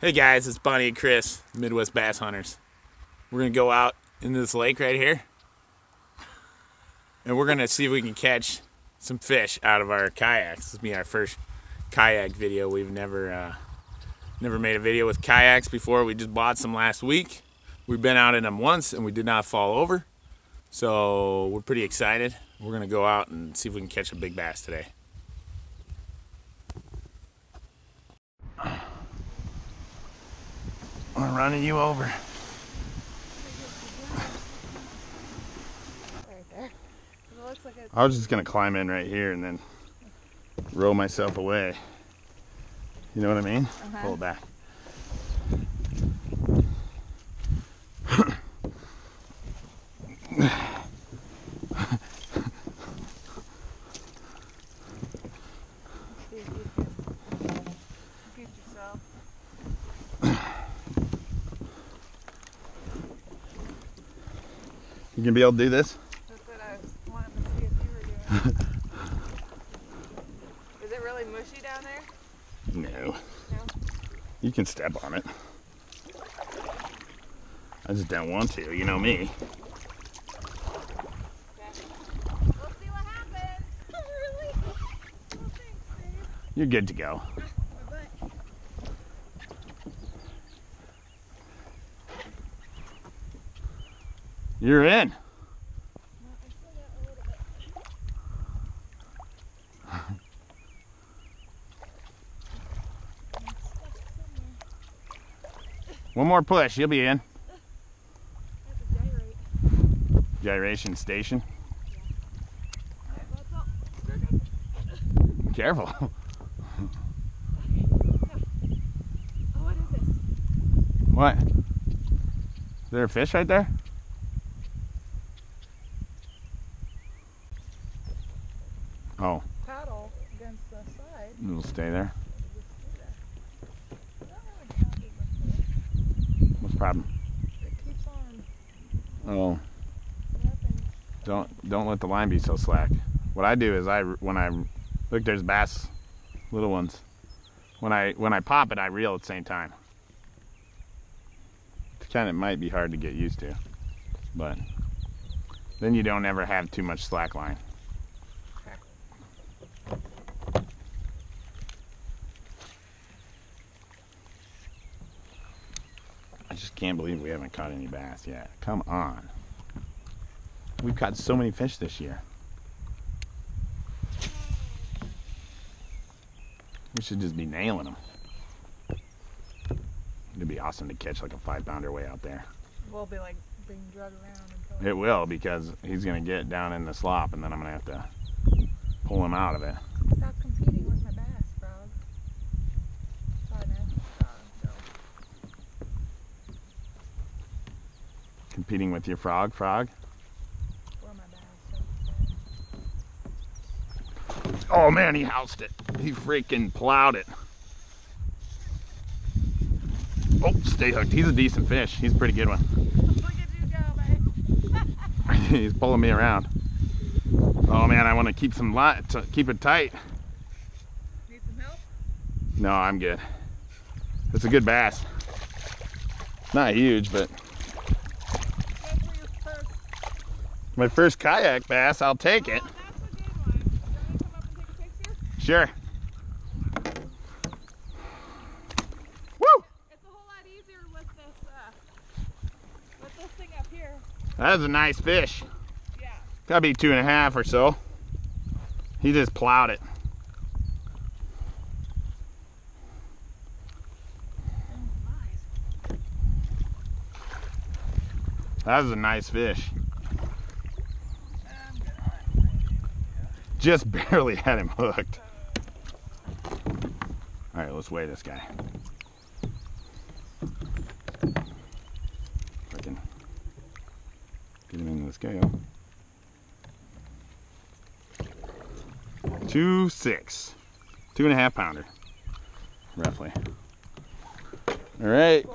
Hey guys, it's Bonnie and Chris, Midwest Bass Hunters. We're gonna go out into this lake right here, and we're gonna see if we can catch some fish out of our kayaks. This will be our first kayak video. We've never made a video with kayaks before. We just bought some last week. We've been out in them once and we did not fall over, so we're pretty excited. We're gonna go out and see if we can catch a big bass today. I'm running you over. Right there. It looks like I was just gonna climb in right here and then row myself away. You know what I mean? Pull it back. You gonna be able to do this? That's what I was wanting to see if you were doing. Is it really mushy down there? No. No? You can step on it. I just don't want to, you know me. Okay. We'll see what happens. Really? Oh, thanks, babe. You're good to go. My butt. You're in. No, I still got a little bit. I'm stuck somewhere. One more push, you'll be in. I have to gyrate. Gyration station. Alright, well, it's all. Careful. Oh, what is this? What? Is there a fish right there? Oh, Paddle against the side. it'll stay there. What's the problem? It keeps on Oh, wrapping. don't let the line be so slack. What I do is when I look, there's bass, little ones. When I pop it, I reel at the same time. It kind of might be hard to get used to, but then you don't ever have too much slack line. I just can't believe we haven't caught any bass yet. Come on. We've caught so many fish this year. We should just be nailing them. It'd be awesome to catch like a 5-pounder way out there. We'll be like being drugged around until It will, because he's gonna get down in the slop and then I'm gonna have to pull him out of it. Stop competing with my bass, frog. Sorry, man. So. Competing with your frog? For my bass. Oh man, he housed it. He freaking plowed it. Oh, stay hooked. He's a decent fish. He's a pretty good one. Look at you go, babe. He's pulling me around. Oh man, I want to keep some keep it tight. Need some help? No, I'm good. It's a good bass. Not huge, but Go for your first. my first kayak bass, I'll take it. Oh, that's a good one. You want me to come up and take a picture? Sure. Woo! It's a whole lot easier with this thing up here. That was a nice fish. Yeah. Gotta be 2.5 or so. He just plowed it. That was a nice fish. Just barely had him hooked. All right, let's weigh this guy. If I can get him into the scale. 2.6, 2.5 pounder, roughly. All right,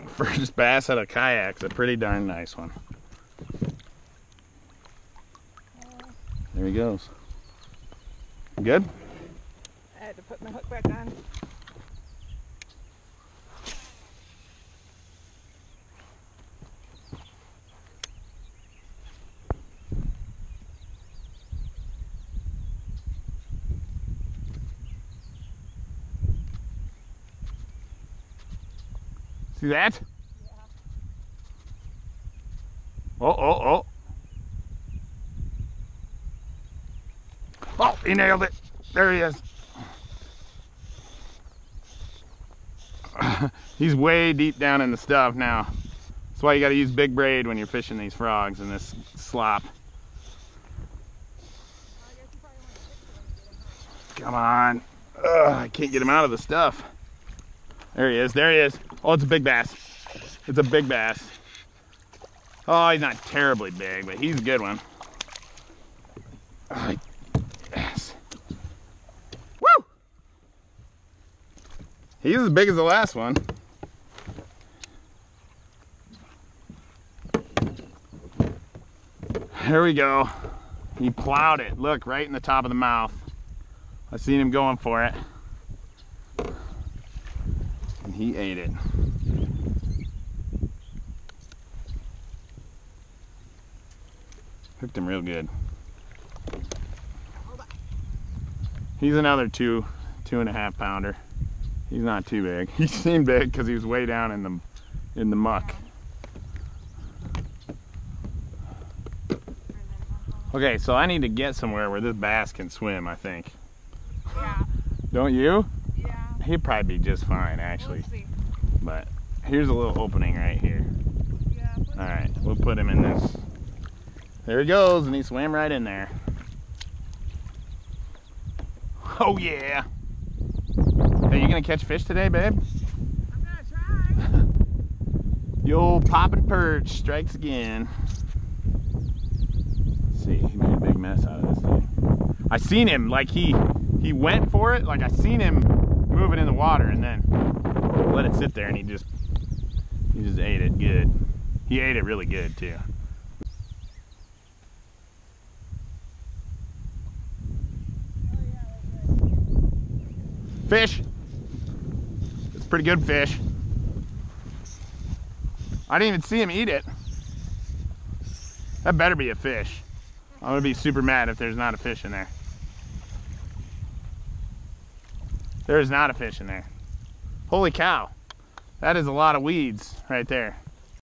first bass out of kayak's a pretty darn nice one. There he goes. Good? I had to put my hook back on. See that? Yeah. Oh, oh, oh. Oh, he nailed it. There he is. He's way deep down in the stuff now. That's why you gotta use big braid when you're fishing these frogs in this slop. Come on. Ugh, I can't get him out of the stuff. There he is, there he is. Oh, it's a big bass. It's a big bass. Oh, he's not terribly big, but he's a good one. Oh, yes. Woo! He's as big as the last one. There we go. He plowed it. Look, right in the top of the mouth. I seen him going for it. And he ate it. Hooked him real good. He's another 2.5 pounder. He's not too big. He seemed big because he was way down in the muck. Okay, so I need to get somewhere where this bass can swim, I think. Yeah. Don't you? Yeah. He'd probably be just fine, actually. We'll see. But here's a little opening right here. Yeah. All right, we'll put him in this. There he goes, and he swam right in there. Oh yeah. Hey, you gonna catch fish today, babe? I'm gonna try. The old poppin' perch strikes again. Let's see, he made a big mess out of this thing. I seen him, like he went for it, like I seen him move it in the water and then let it sit there, and he just ate it good. He ate it really good too. Fish. It's a pretty good fish. I didn't even see him eat it. That better be a fish. I'm gonna be super mad if there's not a fish in there. There is not a fish in there. Holy cow. That is a lot of weeds right there.